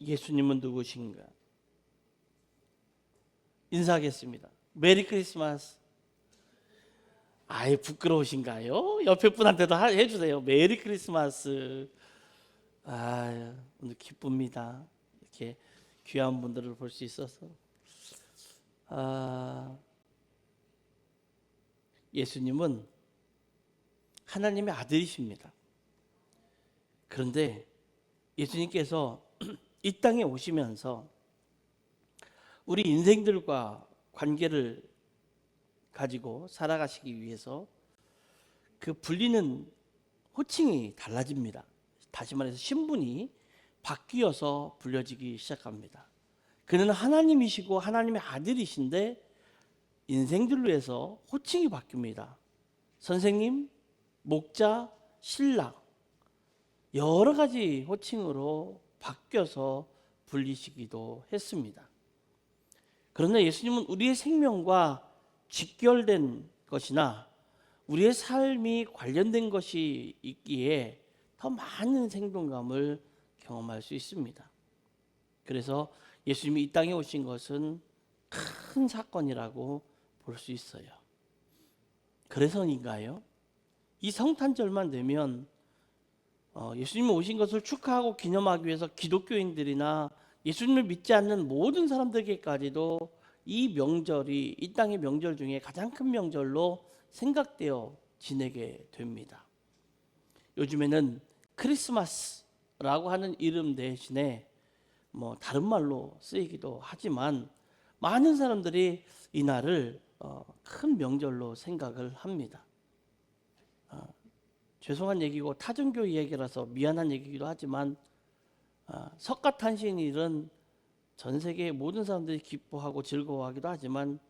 예수님은 누구신가? 인사하겠습니다. 메리 크리스마스. 아이, 부끄러우신가요? 옆에 분한테도 해주세요. 메리 크리스마스. 오늘 기쁩니다. 이렇게 귀한 분들을 볼 수 있어서. 예수님은 하나님의 아들이십니다. 그런데 예수님께서 이 땅에 오시면서 우리 인생들과 관계를 가지고 살아가시기 위해서 그 불리는 호칭이 달라집니다. 다시 말해서 신분이 바뀌어서 불려지기 시작합니다. 그는 하나님이시고 하나님의 아들이신데 인생들로 해서 호칭이 바뀝니다. 선생님, 목자, 신랑, 여러 가지 호칭으로 바뀌어서 불리시기도 했습니다. 그러나 예수님은 우리의 생명과 직결된 것이나 우리의 삶이 관련된 것이 있기에 더 많은 생동감을 경험할 수 있습니다. 그래서 예수님이 이 땅에 오신 것은 큰 사건이라고 볼 수 있어요. 그래서인가요? 이 성탄절만 되면 예수님이 오신 것을 축하하고 기념하기 위해서 기독교인들이나 예수님을 믿지 않는 모든 사람들에게까지도 이 명절이 이 땅의 명절 중에 가장 큰 명절로 생각되어 지내게 됩니다. 요즘에는 크리스마스라고 하는 이름 대신에 다른 말로 쓰이기도 하지만 많은 사람들이 이날을 큰 명절로 생각을 합니다. 죄송한 얘기고 타종교 얘기라서 미안한 얘기이기도 하지만 석가탄신일은 전 세계 모든 사람들이 기뻐하고 즐거워하기도 하지만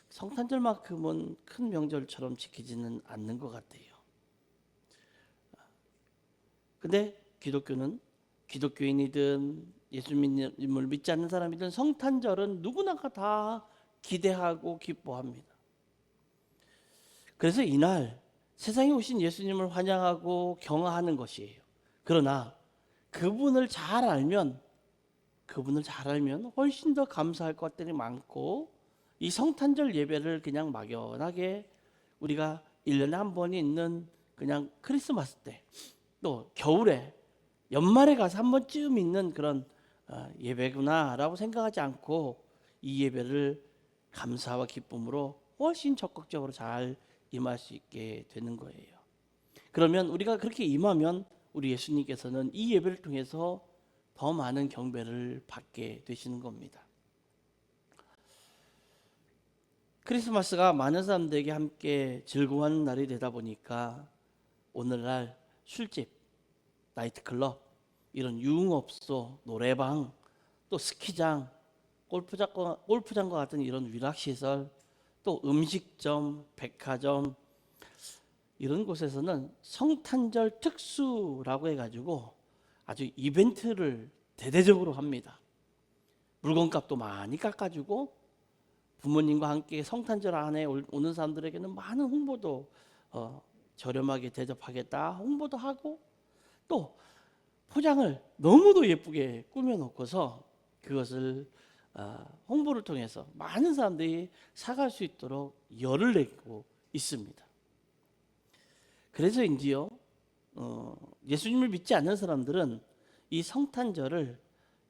성탄절만큼은 큰 명절처럼 지키지는 않는 것 같아요. 근데 기독교는 기독교인이든 예수님을 믿지 않는 사람이든 성탄절은 누구나가 다 기대하고 기뻐합니다. 그래서 이날 세상에 오신 예수님을 환영하고 경화하는 것이에요. 그러나 그분을 잘 알면 훨씬 더 감사할 것들이 많고 이 성탄절 예배를 그냥 막연하게 우리가 1년에 한 번이 있는 그냥 크리스마스 때 또 겨울에 연말에 가서 한 번쯤 있는 그런 예배구나라고 생각하지 않고 이 예배를 감사와 기쁨으로 훨씬 적극적으로 잘 임할 수 있게 되는 거예요. 그러면 우리가 그렇게 임하면 우리 예수님께서는 이 예배를 통해서 더 많은 경배를 받게 되시는 겁니다. 크리스마스가 많은 사람들에게 함께 즐거워하는 날이 되다 보니까 오늘날 술집, 나이트클럽, 이런 유흥업소, 노래방, 또 스키장, 골프장과 같은 이런 위락시설, 또 음식점, 백화점 이런 곳에서는 성탄절 특수라고 해가지고 아주 이벤트를 대대적으로 합니다. 물건값도 많이 깎아주고 부모님과 함께 성탄절 안에 오는 사람들에게는 많은 홍보도 저렴하게 대접하겠다 홍보도 하고 또 포장을 너무도 예쁘게 꾸며놓고서 그것을 홍보를 통해서 많은 사람들이 사갈 수 있도록 열을 내고 있습니다. 그래서인지요 예수님을 믿지 않는 사람들은 이 성탄절을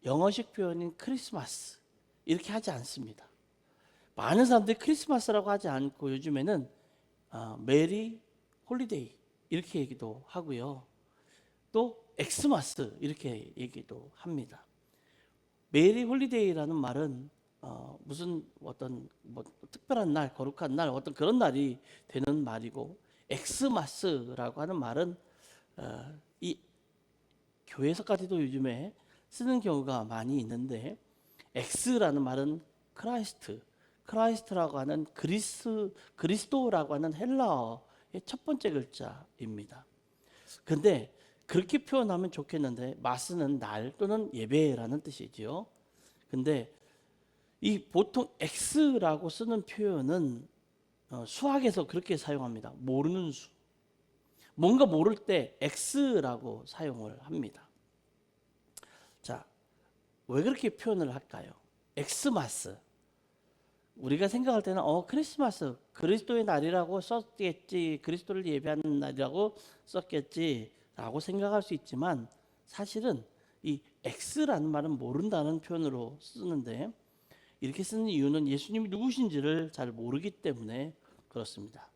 영어식 표현인 크리스마스 이렇게 하지 않습니다. 많은 사람들이 크리스마스라고 하지 않고 요즘에는 메리 홀리데이 이렇게 얘기도 하고요. 또 엑스마스 이렇게 얘기도 합니다. 메리 홀리데이라는 말은 무슨 어떤 특별한 날, 거룩한 날, 어떤 그런 날이 되는 말이고 엑스마스라고 하는 말은 이 교회에서까지도 요즘에 쓰는 경우가 많이 있는데 엑스라는 말은 크라이스트라고 하는 그리스도라고 하는 헬라어의 첫 번째 글자입니다. 그런데 그렇게 표현하면 좋겠는데 마스는 날 또는 예배라는 뜻이지요. 근데 이 보통 X라고 쓰는 표현은 수학에서 그렇게 사용합니다. 모르는 수. 뭔가 모를 때 X라고 사용을 합니다. 자, 왜 그렇게 표현을 할까요? 엑스마스. 우리가 생각할 때는 크리스마스 그리스도의 날이라고 썼겠지, 그리스도를 예배하는 날이라고 썼겠지라고 생각할 수 있지만 사실은 이 X라는 말은 모른다는 표현으로 쓰는데, 이렇게 쓰는 이유는 예수님이 누구신지를 잘 모르기 때문에 그렇습니다.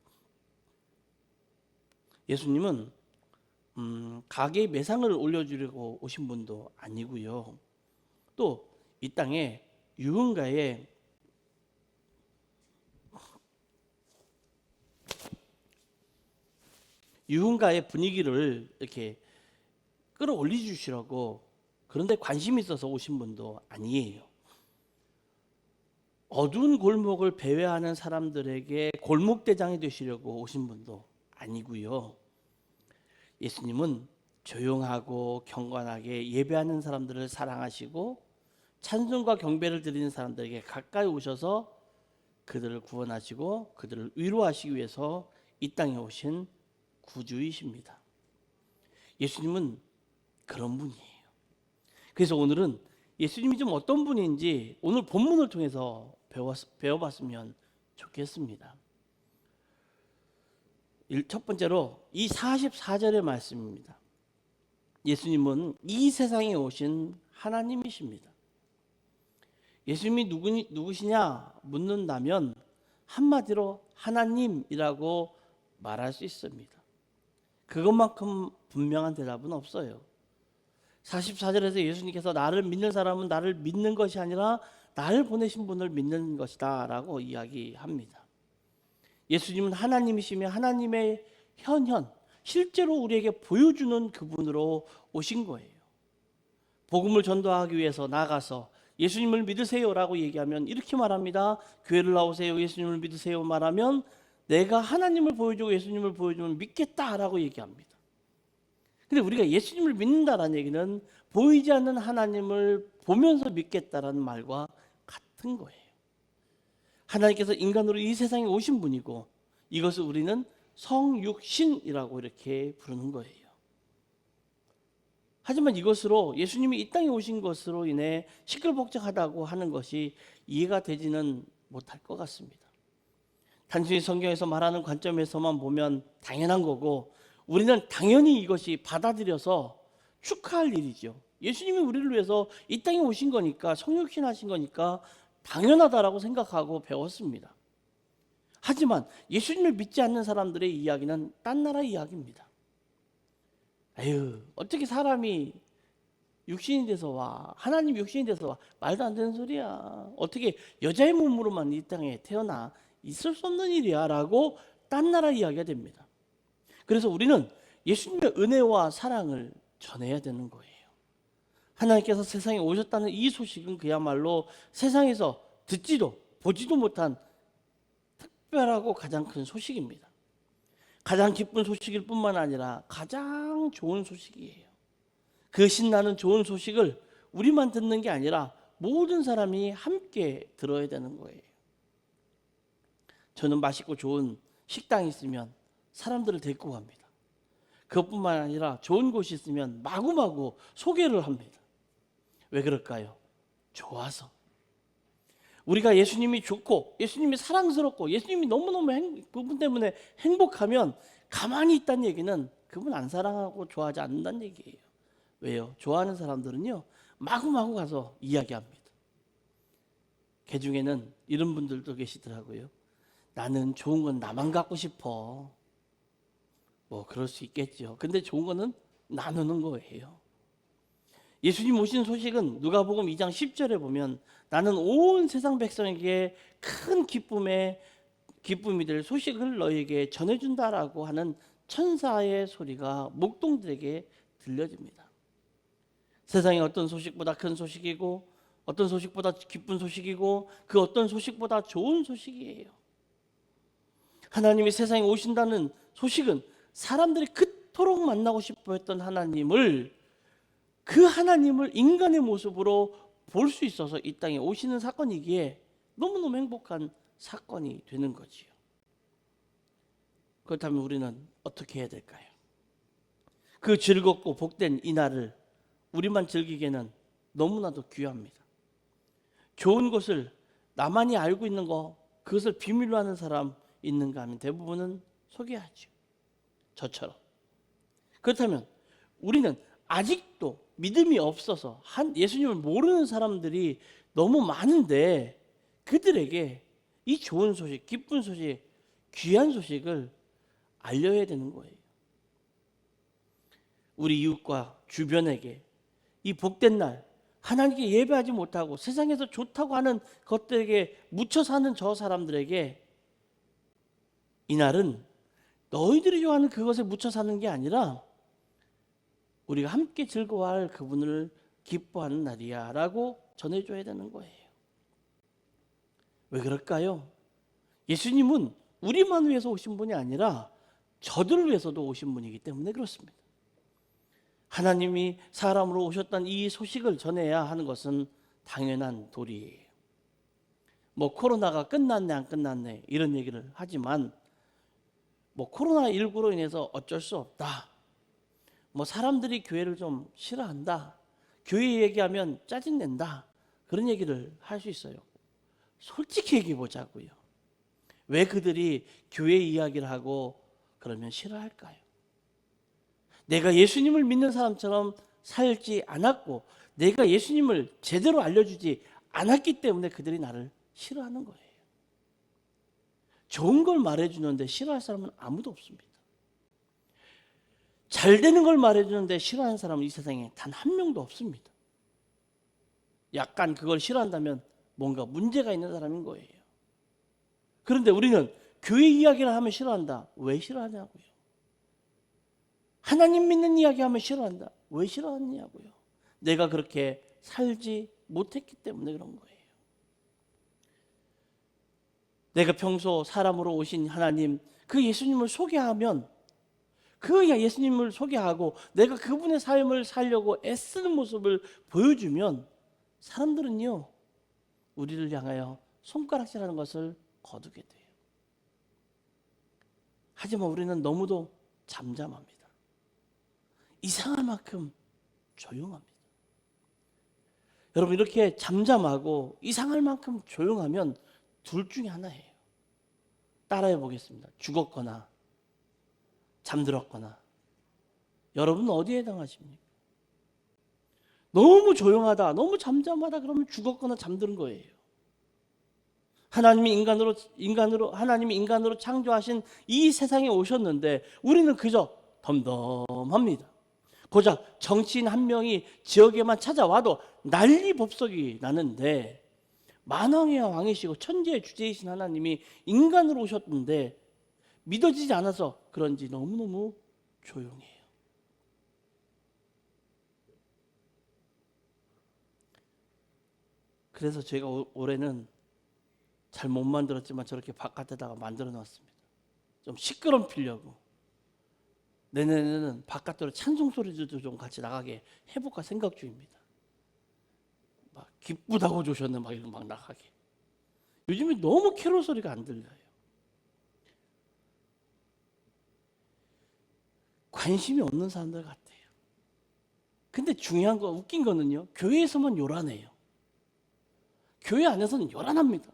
예수님은 가게에 매상을 올려주려고 오신 분도 아니고요. 또 이 땅에 유흥가의 분위기를 이렇게 끌어올려 주시려고, 그런데 관심이 있어서 오신 분도 아니에요. 어두운 골목을 배회하는 사람들에게 골목대장이 되시려고 오신 분도 아니고요. 예수님은 조용하고 경건하게 예배하는 사람들을 사랑하시고 찬송과 경배를 드리는 사람들에게 가까이 오셔서 그들을 구원하시고 그들을 위로하시기 위해서 이 땅에 오신 구주이십니다. 예수님은 그런 분이에요. 그래서 오늘은 예수님이 좀 어떤 분인지 오늘 본문을 통해서 배워봤으면 좋겠습니다. 첫 번째로 이 44절의 말씀입니다. 예수님은 이 세상에 오신 하나님이십니다. 예수님이 누구시냐 묻는다면 한마디로 하나님이라고 말할 수 있습니다. 그것만큼 분명한 대답은 없어요. 44절에서 예수님께서 나를 믿는 사람은 나를 믿는 것이 아니라 나를 보내신 분을 믿는 것이다 라고 이야기합니다. 예수님은 하나님이시며 하나님의 현현, 실제로 우리에게 보여주는 그분으로 오신 거예요. 복음을 전도하기 위해서 나가서 예수님을 믿으세요라고 얘기하면 이렇게 말합니다. 교회를 나오세요. 예수님을 믿으세요 말하면 내가 하나님을 보여주고 예수님을 보여주면 믿겠다라고 얘기합니다. 근데 우리가 예수님을 믿는다라는 얘기는 보이지 않는 하나님을 보면서 믿겠다라는 말과 같은 거예요. 하나님께서 인간으로 이 세상에 오신 분이고 이것을 우리는 성육신이라고 이렇게 부르는 거예요. 하지만 이것으로 예수님이 이 땅에 오신 것으로 인해 시끌벅적하다고 하는 것이 이해가 되지는 못할 것 같습니다. 단순히 성경에서 말하는 관점에서만 보면 당연한 거고 우리는 당연히 이것이 받아들여서 축하할 일이죠. 예수님이 우리를 위해서 이 땅에 오신 거니까, 성육신 하신 거니까 당연하다라고 생각하고 배웠습니다. 하지만 예수님을 믿지 않는 사람들의 이야기는 딴 나라 이야기입니다. 에휴, 어떻게 사람이 육신이 돼서 와, 하나님 육신이 돼서 와, 말도 안 되는 소리야. 어떻게 여자의 몸으로만 이 땅에 태어나, 있을 수 없는 일이야 라고 딴 나라 이야기가 됩니다. 그래서 우리는 예수님의 은혜와 사랑을 전해야 되는 거예요. 하나님께서 세상에 오셨다는 이 소식은 그야말로 세상에서 듣지도 보지도 못한 특별하고 가장 큰 소식입니다. 가장 기쁜 소식일 뿐만 아니라 가장 좋은 소식이에요. 그 신나는 좋은 소식을 우리만 듣는 게 아니라 모든 사람이 함께 들어야 되는 거예요. 저는 맛있고 좋은 식당이 있으면 사람들을 데리고 갑니다. 그것뿐만 아니라 좋은 곳이 있으면 마구마구 소개를 합니다. 왜 그럴까요? 좋아서. 우리가 예수님이 좋고 예수님이 사랑스럽고 예수님이 너무너무 그분 때문에 행복하면 가만히 있다는 얘기는 그분 안 사랑하고 좋아하지 않는다는 얘기예요. 왜요? 좋아하는 사람들은요 마구마구 가서 이야기합니다. 그 중에는 이런 분들도 계시더라고요. 나는 좋은 건 나만 갖고 싶어. 뭐 그럴 수 있겠죠. 근데 좋은 거는 나누는 거예요. 예수님 오신 소식은 누가복음 2장 10절에 보면 나는 온 세상 백성에게 큰 기쁨이 될 소식을 너희에게 전해준다라고 하는 천사의 소리가 목동들에게 들려집니다. 세상에 어떤 소식보다 큰 소식이고 어떤 소식보다 기쁜 소식이고 그 어떤 소식보다 좋은 소식이에요. 하나님이 세상에 오신다는 소식은 사람들이 그토록 만나고 싶어 했던 그 하나님을 인간의 모습으로 볼 수 있어서 이 땅에 오시는 사건이기에 너무너무 행복한 사건이 되는 거지요. 그렇다면 우리는 어떻게 해야 될까요? 그 즐겁고 복된 이 날을 우리만 즐기기에는 너무나도 귀합니다. 좋은 것을 나만이 알고 있는 거, 그것을 비밀로 하는 사람 있는가 하면 대부분은 소개하죠. 저처럼. 그렇다면 우리는 아직도 믿음이 없어서 예수님을 모르는 사람들이 너무 많은데 그들에게 이 좋은 소식, 기쁜 소식, 귀한 소식을 알려야 되는 거예요. 우리 이웃과 주변에게 이 복된 날, 하나님께 예배하지 못하고 세상에서 좋다고 하는 것들에게 묻혀 사는 저 사람들에게 이날은 너희들이 좋아하는 그것에 묻혀 사는 게 아니라 우리가 함께 즐거워할 그분을 기뻐하는 날이야 라고 전해줘야 되는 거예요. 왜 그럴까요? 예수님은 우리만 위해서 오신 분이 아니라 저들을 위해서도 오신 분이기 때문에 그렇습니다. 하나님이 사람으로 오셨다는 이 소식을 전해야 하는 것은 당연한 도리예요. 뭐 코로나가 끝났네 안 끝났네 이런 얘기를 하지만 뭐 코로나19로 인해서 어쩔 수 없다. 뭐 사람들이 교회를 좀 싫어한다. 교회 얘기하면 짜증낸다. 그런 얘기를 할 수 있어요. 솔직히 얘기해 보자고요. 왜 그들이 교회 이야기를 하고 그러면 싫어할까요? 내가 예수님을 믿는 사람처럼 살지 않았고 내가 예수님을 제대로 알려주지 않았기 때문에 그들이 나를 싫어하는 거예요. 좋은 걸 말해주는데 싫어할 사람은 아무도 없습니다. 잘 되는 걸 말해주는데 싫어하는 사람은 이 세상에 단 한 명도 없습니다. 약간 그걸 싫어한다면 뭔가 문제가 있는 사람인 거예요. 그런데 우리는 교회 이야기를 하면 싫어한다. 왜 싫어하냐고요. 하나님 믿는 이야기 하면 싫어한다. 왜 싫어하냐고요. 내가 그렇게 살지 못했기 때문에 그런 거예요. 내가 평소 사람으로 오신 하나님, 그 예수님을 소개하면 그 예수님을 소개하고 내가 그분의 삶을 살려고 애쓰는 모습을 보여주면 사람들은요 우리를 향하여 손가락질하는 것을 거두게 돼요. 하지만 우리는 너무도 잠잠합니다. 이상할 만큼 조용합니다. 여러분 이렇게 잠잠하고 이상할 만큼 조용하면 둘 중에 하나예요. 따라해 보겠습니다. 죽었거나 잠들었거나. 여러분은 어디에 해당하십니까? 너무 조용하다, 너무 잠잠하다 그러면 죽었거나 잠든 거예요. 하나님이 인간으로 창조하신 이 세상에 오셨는데 우리는 그저 덤덤합니다. 고작 정치인 한 명이 지역에만 찾아와도 난리 법석이 나는데 만왕의 왕이시고 천지의 주제이신 하나님이 인간으로 오셨는데 믿어지지 않아서 그런지 너무너무 조용해요. 그래서 제가 올해는 잘 못 만들었지만 저렇게 바깥에다가 만들어 놨습니다. 좀 시끄럽히려고. 내년에는 바깥으로 찬송 소리도 좀 같이 나가게 해볼까 생각 중입니다. 막 기쁘다고 조셨네 막 이런 막 나가게. 요즘에 너무 캐롤 소리가 안 들려요. 관심이 없는 사람들 같아요. 근데 중요한 거 웃긴 거는요. 교회에서만 요란해요. 교회 안에서는 요란합니다.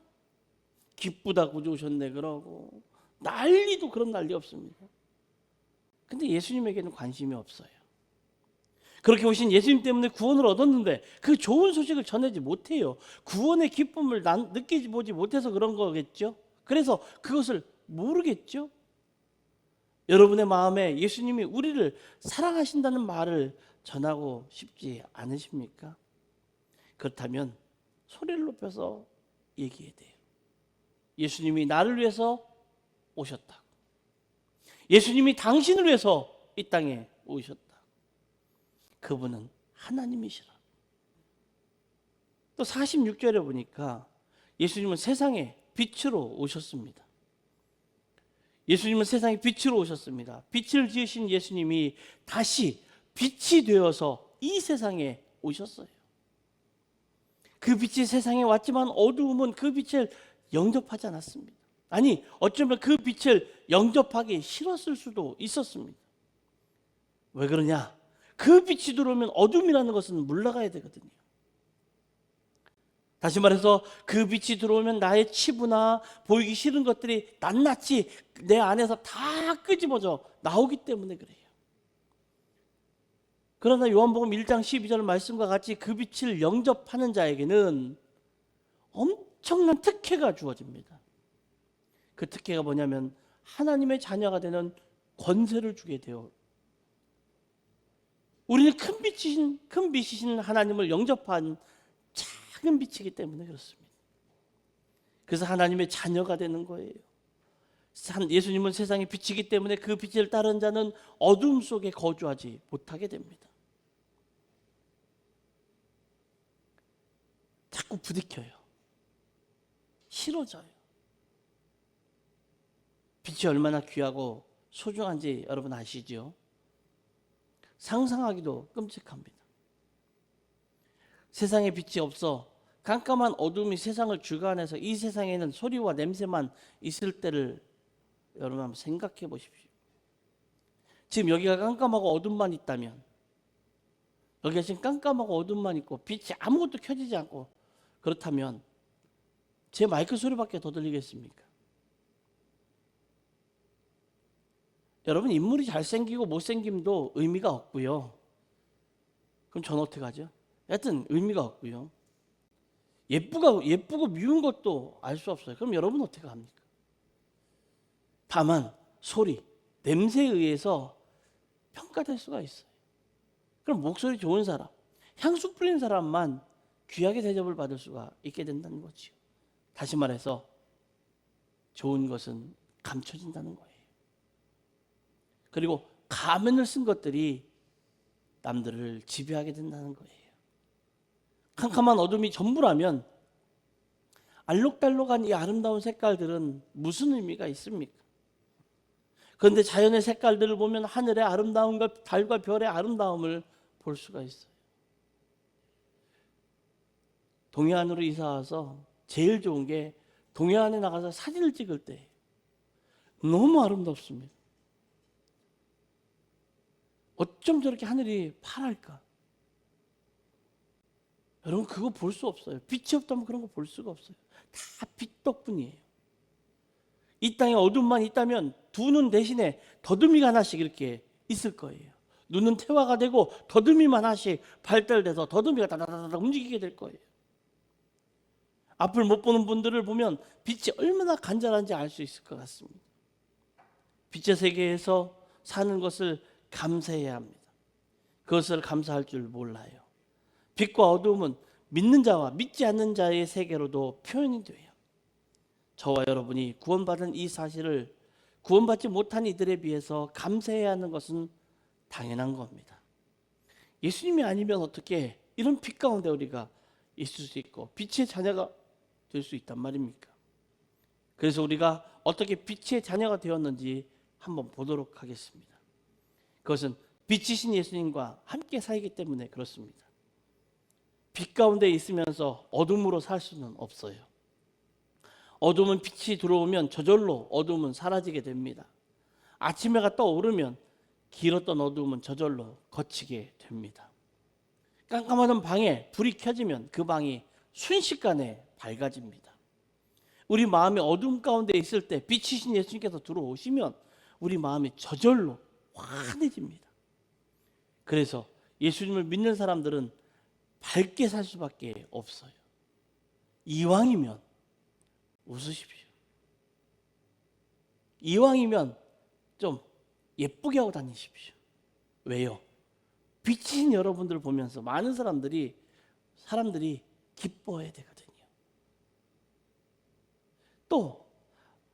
기쁘다고 오셨네 그러고 난리도 그런 난리 없습니다. 근데 예수님에게는 관심이 없어요. 그렇게 오신 예수님 때문에 구원을 얻었는데 그 좋은 소식을 전하지 못해요. 구원의 기쁨을 느끼지 보지 못해서 그런 거겠죠. 그래서 그것을 모르겠죠. 여러분의 마음에 예수님이 우리를 사랑하신다는 말을 전하고 싶지 않으십니까? 그렇다면 소리를 높여서 얘기해야 돼요. 예수님이 나를 위해서 오셨다. 예수님이 당신을 위해서 이 땅에 오셨다. 그분은 하나님이시라. 또 46절에 보니까 예수님은 세상에 빛으로 오셨습니다. 예수님은 세상에 빛으로 오셨습니다. 빛을 지으신 예수님이 다시 빛이 되어서 이 세상에 오셨어요. 그 빛이 세상에 왔지만 어두움은 그 빛을 영접하지 않았습니다. 아니 어쩌면 그 빛을 영접하기 싫었을 수도 있었습니다. 왜 그러냐? 그 빛이 들어오면 어둠이라는 것은 물러가야 되거든요. 다시 말해서 그 빛이 들어오면 나의 치부나 보이기 싫은 것들이 낱낱이 내 안에서 다 끄집어져 나오기 때문에 그래요. 그러나 요한복음 1장 12절 말씀과 같이 그 빛을 영접하는 자에게는 엄청난 특혜가 주어집니다. 그 특혜가 뭐냐면 하나님의 자녀가 되는 권세를 주게 돼요. 우리는 큰 빛이신 하나님을 영접한 작은 빛이기 때문에 그렇습니다. 그래서 하나님의 자녀가 되는 거예요. 예수님은 세상의 빛이기 때문에 그 빛을 따른 자는 어둠 속에 거주하지 못하게 됩니다. 자꾸 부딪혀요. 싫어져요. 빛이 얼마나 귀하고 소중한지 여러분 아시죠? 상상하기도 끔찍합니다. 세상에 빛이 없어 깜깜한 어둠이 세상을 주관해서 이 세상에는 소리와 냄새만 있을 때를 여러분 한번 생각해 보십시오. 지금 여기가 깜깜하고 어둠만 있다면, 여기가 지금 깜깜하고 어둠만 있고 빛이 아무것도 켜지지 않고 그렇다면 제 마이크 소리밖에 더 들리겠습니까? 여러분, 인물이 잘생기고 못생김도 의미가 없고요. 그럼 저는 어떻게 하죠? 하여튼 의미가 없고요. 예쁘고 미운 것도 알 수 없어요. 그럼 여러분 어떻게 합니까? 다만 소리, 냄새에 의해서 평가될 수가 있어요. 그럼 목소리 좋은 사람, 향수 뿌린 사람만 귀하게 대접을 받을 수가 있게 된다는 거지요. 다시 말해서 좋은 것은 감춰진다는 거예요. 그리고 가면을 쓴 것들이 남들을 지배하게 된다는 거예요. 캄캄한 어둠이 전부라면 알록달록한 이 아름다운 색깔들은 무슨 의미가 있습니까? 그런데 자연의 색깔들을 보면 하늘의 아름다움과 달과 별의 아름다움을 볼 수가 있어요. 동해안으로 이사 와서 제일 좋은 게 동해안에 나가서 사진을 찍을 때 너무 아름답습니다. 어쩜 저렇게 하늘이 파랄까? 여러분, 그거 볼 수 없어요. 빛이 없다면 그런 거 볼 수가 없어요. 다 빛 덕분이에요. 이 땅에 어둠만 있다면 두 눈 대신에 더듬이가 하나씩 이렇게 있을 거예요. 눈은 태화가 되고 더듬이만 하나씩 발달돼서 더듬이가 다다다다 움직이게 될 거예요. 앞을 못 보는 분들을 보면 빛이 얼마나 간절한지 알 수 있을 것 같습니다. 빛의 세계에서 사는 것을 감사해야 합니다. 그것을 감사할 줄 몰라요. 빛과 어두움은 믿는 자와 믿지 않는 자의 세계로도 표현이 돼요. 저와 여러분이 구원받은 이 사실을 구원받지 못한 이들에 비해서 감사해야 하는 것은 당연한 겁니다. 예수님이 아니면 어떻게 이런 빛 가운데 우리가 있을 수 있고 빛의 자녀가 될 수 있단 말입니까? 그래서 우리가 어떻게 빛의 자녀가 되었는지 한번 보도록 하겠습니다. 그것은 빛이신 예수님과 함께 살기 때문에 그렇습니다. 빛 가운데 있으면서 어둠으로 살 수는 없어요. 어둠은 빛이 들어오면 저절로 어둠은 사라지게 됩니다. 아침 해가 떠오르면 길었던 어둠은 저절로 거치게 됩니다. 깜깜하던 방에 불이 켜지면 그 방이 순식간에 밝아집니다. 우리 마음이 어둠 가운데 있을 때 빛이신 예수님께서 들어오시면 우리 마음이 저절로 환해집니다. 그래서 예수님을 믿는 사람들은 밝게 살 수밖에 없어요. 이왕이면 웃으십시오. 이왕이면 좀 예쁘게 하고 다니십시오. 왜요? 빛인 여러분들을 보면서 많은 사람들이 기뻐해야 되거든요. 또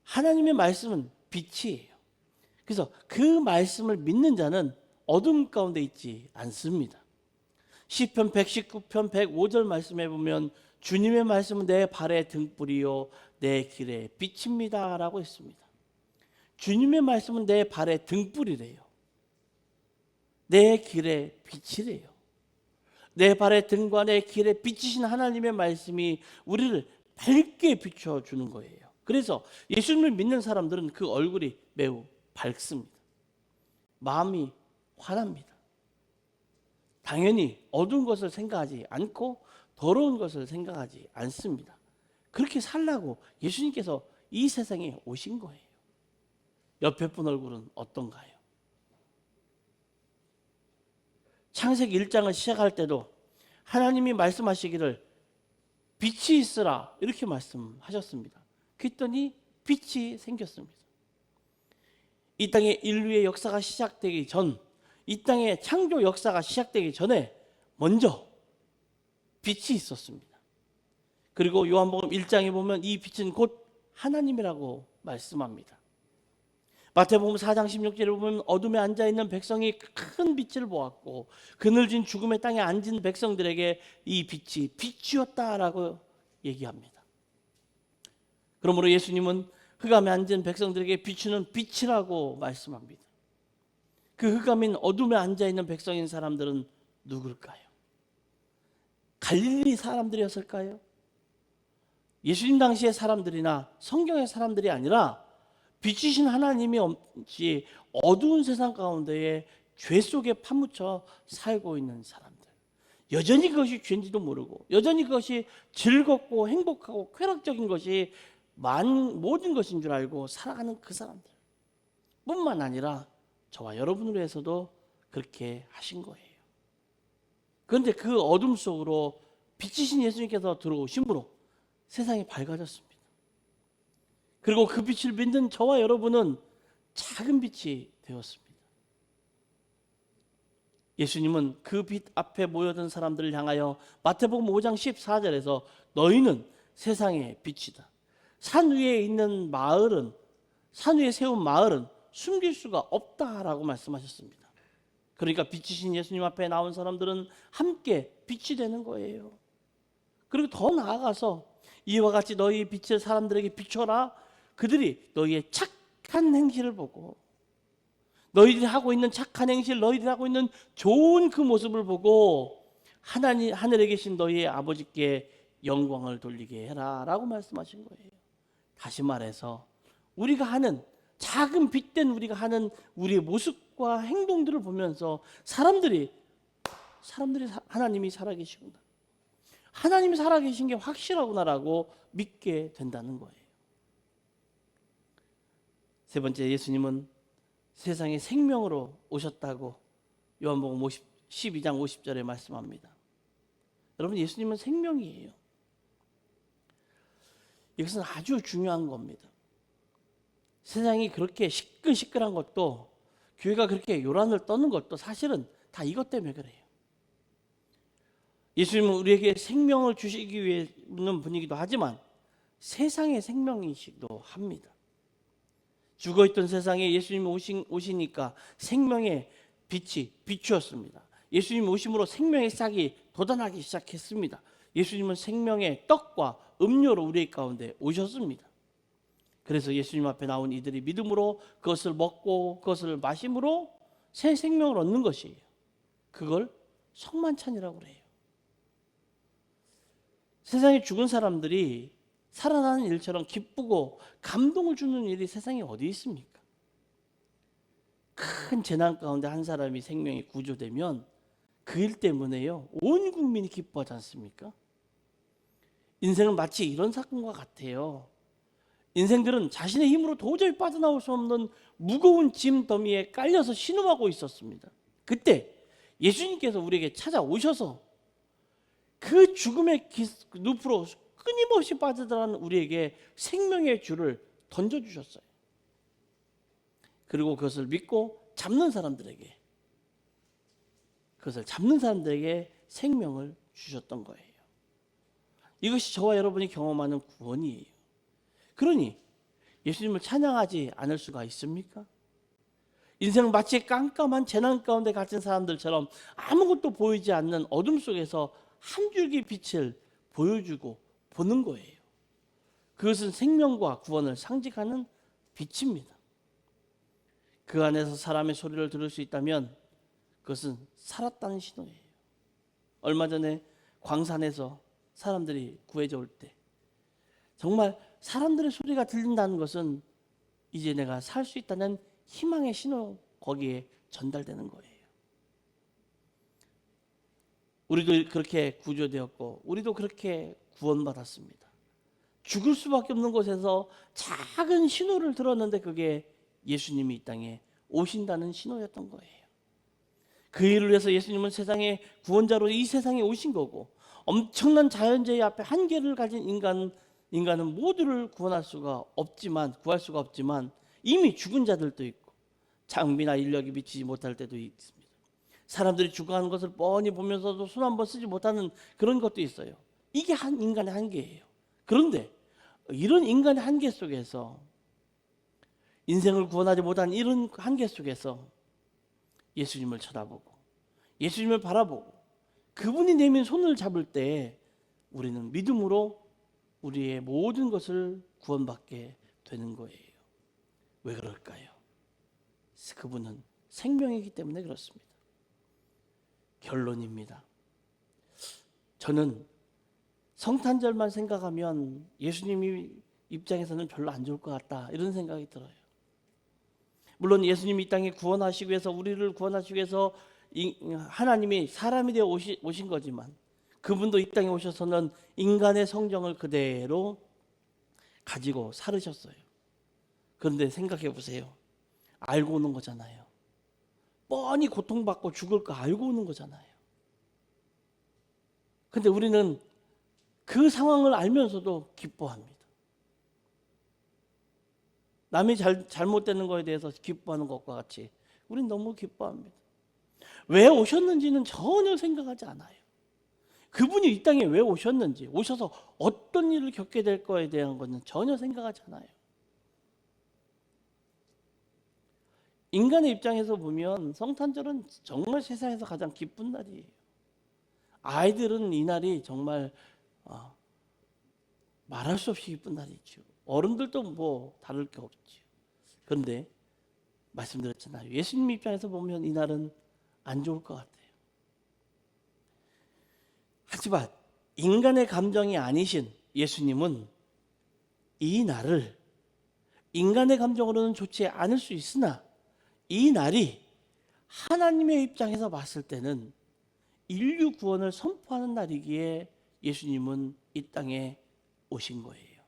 하나님의 말씀은 빛이에요. 그래서 그 말씀을 믿는 자는 어둠 가운데 있지 않습니다. 시편 119편 105절 말씀해 보면 주님의 말씀은 내 발의 등불이요 내 길의 빛입니다 라고 했습니다. 주님의 말씀은 내 발의 등불이래요. 내 길의 빛이래요. 내 발의 등과 내 길의 빛이신 하나님의 말씀이 우리를 밝게 비춰주는 거예요. 그래서 예수님을 믿는 사람들은 그 얼굴이 매우 밝습니다. 마음이 환합니다. 당연히 어두운 것을 생각하지 않고 더러운 것을 생각하지 않습니다. 그렇게 살라고 예수님께서 이 세상에 오신 거예요. 옆에 분 얼굴은 어떤가요? 창세기 1장을 시작할 때도 하나님이 말씀하시기를 빛이 있으라 이렇게 말씀하셨습니다. 그랬더니 빛이 생겼습니다. 이 땅의 인류의 역사가 시작되기 전, 이 땅의 창조 역사가 시작되기 전에 먼저 빛이 있었습니다. 그리고 요한복음 1장에 보면 이 빛은 곧 하나님이라고 말씀합니다. 마태복음 4장 16절에 보면 어둠에 앉아있는 백성이 큰 빛을 보았고 그늘진 죽음의 땅에 앉은 백성들에게 이 빛이 빛이었다라고 얘기합니다. 그러므로 예수님은 흑암에 앉은 백성들에게 비추는 빛이라고 말씀합니다. 그 흑암인 어둠에 앉아있는 백성인 사람들은 누굴까요? 갈릴리 사람들이었을까요? 예수님 당시의 사람들이나 성경의 사람들이 아니라 빛이신 하나님이 없이 어두운 세상 가운데에 죄 속에 파묻혀 살고 있는 사람들, 여전히 그것이 죄인지도 모르고 여전히 그것이 즐겁고 행복하고 쾌락적인 것이 모든 것인 줄 알고 살아가는 그 사람들 뿐만 아니라 저와 여러분을 위해서도 그렇게 하신 거예요. 그런데 그 어둠 속으로 빛이신 예수님께서 들어오심으로 세상이 밝아졌습니다. 그리고 그 빛을 믿는 저와 여러분은 작은 빛이 되었습니다. 예수님은 그 빛 앞에 모여든 사람들을 향하여 마태복음 5장 14절에서 너희는 세상의 빛이다. 산 위에 있는 마을은, 산 위에 세운 마을은 숨길 수가 없다라고 말씀하셨습니다. 그러니까 빛이신 예수님 앞에 나온 사람들은 함께 빛이 되는 거예요. 그리고 더 나아가서 이와 같이 너희 빛을 사람들에게 비춰라. 그들이 너희의 착한 행실을 보고 너희들이 하고 있는 착한 행실, 너희들이 하고 있는 좋은 그 모습을 보고 하늘에 계신 너희의 아버지께 영광을 돌리게 해라 라고 말씀하신 거예요. 다시 말해서 우리가 하는 작은 빛된 우리가 하는 우리의 모습과 행동들을 보면서 사람들이 하나님이 살아계시구나, 하나님이 살아계신 게 확실하구나라고 믿게 된다는 거예요. 세 번째, 예수님은 세상에 생명으로 오셨다고 요한복음 12장 50절에 말씀합니다. 여러분, 예수님은 생명이에요. 이것은 아주 중요한 겁니다. 세상이 그렇게 시끌시끌한 것도, 교회가 그렇게 요란을 떠는 것도 사실은 다 이것 때문에 그래요. 예수님은 우리에게 생명을 주시기 위해 있는 분이기도 하지만 세상의 생명이시기도 합니다. 죽어있던 세상에 예수님이 오시니까 생명의 빛이 비추었습니다. 예수님 오심으로 생명의 싹이 돋아나기 시작했습니다. 예수님은 생명의 떡과 음료로 우리 가운데 오셨습니다. 그래서 예수님 앞에 나온 이들이 믿음으로 그것을 먹고 그것을 마심으로 새 생명을 얻는 것이에요. 그걸 성만찬이라고 그래요. 세상에 죽은 사람들이 살아나는 일처럼 기쁘고 감동을 주는 일이 세상에 어디 있습니까? 큰 재난 가운데 한 사람이 생명이 구조되면 그 일 때문에요, 온 국민이 기뻐하지 않습니까? 인생은 마치 이런 사건과 같아요. 인생들은 자신의 힘으로 도저히 빠져나올 수 없는 무거운 짐 더미에 깔려서 신음하고 있었습니다. 그때 예수님께서 우리에게 찾아오셔서 그 죽음의 늪으로 끊임없이 빠져들어가는 우리에게 생명의 줄을 던져주셨어요. 그리고 그것을 믿고 잡는 사람들에게, 생명을 주셨던 거예요. 이것이 저와 여러분이 경험하는 구원이에요. 그러니 예수님을 찬양하지 않을 수가 있습니까? 인생은 마치 깜깜한 재난 가운데 갇힌 사람들처럼 아무것도 보이지 않는 어둠 속에서 한 줄기 빛을 보여주고 보는 거예요. 그것은 생명과 구원을 상징하는 빛입니다. 그 안에서 사람의 소리를 들을 수 있다면 그것은 살았다는 신호예요. 얼마 전에 광산에서 사람들이 구해져 올 때 정말 사람들의 소리가 들린다는 것은 이제 내가 살 수 있다는 희망의 신호, 거기에 전달되는 거예요. 우리도 그렇게 구조되었고 우리도 그렇게 구원받았습니다. 죽을 수밖에 없는 곳에서 작은 신호를 들었는데 그게 예수님이 이 땅에 오신다는 신호였던 거예요. 그 일을 위해서 예수님은 세상의 구원자로 이 세상에 오신 거고, 엄청난 자연재해 앞에 한계를 가진 인간은 모두를 구할 수가 없지만 이미 죽은 자들도 있고 장비나 인력이 미치지 못할 때도 있습니다. 사람들이 죽어가는 것을 뻔히 보면서도 손 한 번 쓰지 못하는 그런 것도 있어요. 이게 인간의 한계예요. 그런데 이런 인간의 한계 속에서, 인생을 구원하지 못한 이런 한계 속에서 예수님을 쳐다보고 예수님을 바라보고 그분이 내민 손을 잡을 때 우리는 믿음으로 우리의 모든 것을 구원받게 되는 거예요. 왜 그럴까요? 그분은 생명이기 때문에 그렇습니다. 결론입니다. 저는 성탄절만 생각하면 예수님이 입장에서는 별로 안 좋을 것 같다, 이런 생각이 들어요. 물론 예수님이 이 땅에 구원하시기 위해서, 우리를 구원하시기 위해서 하나님이 사람이 되어 오신 거지만 그분도 이 땅에 오셔서는 인간의 성정을 그대로 가지고 살으셨어요. 그런데 생각해 보세요. 알고 오는 거잖아요. 뻔히 고통받고 죽을 거 알고 오는 거잖아요. 근데 우리는 그 상황을 알면서도 기뻐합니다. 남이 잘못되는 거에 대해서 기뻐하는 것과 같이 우린 너무 기뻐합니다. 왜 오셨는지는 전혀 생각하지 않아요. 그분이 이 땅에 왜 오셨는지, 오셔서 어떤 일을 겪게 될 거에 대한 것은 전혀 생각하지 않아요. 인간의 입장에서 보면 성탄절은 정말 세상에서 가장 기쁜 날이에요. 아이들은 이 날이 정말 말할 수 없이 기쁜 날이죠. 어른들도 뭐 다를 게 없죠. 그런데 말씀드렸잖아요. 예수님 입장에서 보면 이 날은 안 좋을 것 같아요. 하지만 인간의 감정이 아니신 예수님은 이 날을 인간의 감정으로는 좋지 않을 수 있으나 이 날이 하나님의 입장에서 봤을 때는 인류 구원을 선포하는 날이기에 예수님은 이 땅에 오신 거예요.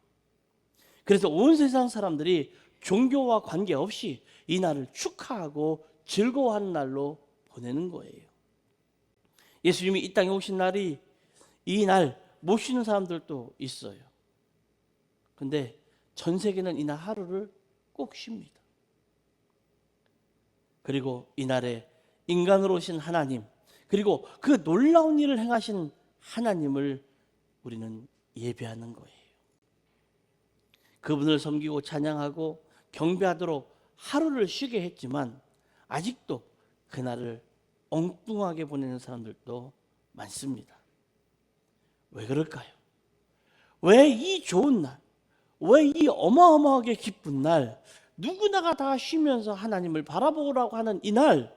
그래서 온 세상 사람들이 종교와 관계없이 이 날을 축하하고 즐거워하는 날로 보내는 거예요. 예수님이 이 땅에 오신 날이, 이 날 못 쉬는 사람들도 있어요. 근데 전 세계는 이날 하루를 꼭 쉽니다. 그리고 이날에 인간으로 오신 하나님, 그리고 그 놀라운 일을 행하신 하나님을 우리는 예배하는 거예요. 그분을 섬기고 찬양하고 경배하도록 하루를 쉬게 했지만 아직도 그날을 엉뚱하게 보내는 사람들도 많습니다. 왜 그럴까요? 왜 이 좋은 날, 왜 이 어마어마하게 기쁜 날, 누구나가 다 쉬면서 하나님을 바라보라고 하는 이 날,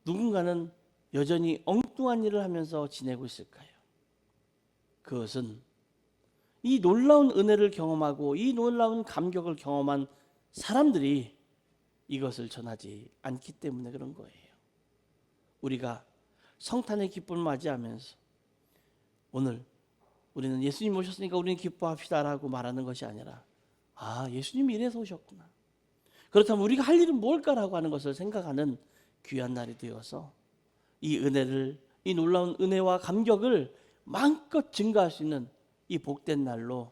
누군가는 여전히 엉뚱한 일을 하면서 지내고 있을까요? 그것은 이 놀라운 은혜를 경험하고 이 놀라운 감격을 경험한 사람들이 이것을 전하지 않기 때문에 그런 거예요. 우리가 성탄의 기쁨을 맞이하면서 오늘 우리는 예수님 오셨으니까 우리는 기뻐합시다라고 말하는 것이 아니라, 예수님이 이래서 오셨구나, 그렇다면 우리가 할 일은 뭘까라고 하는 것을 생각하는 귀한 날이 되어서 이 은혜를, 이 놀라운 은혜와 감격을 마음껏 증가할 수 있는 이 복된 날로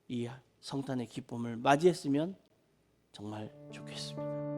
이 성탄의 기쁨을 맞이했으면 정말 좋겠습니다.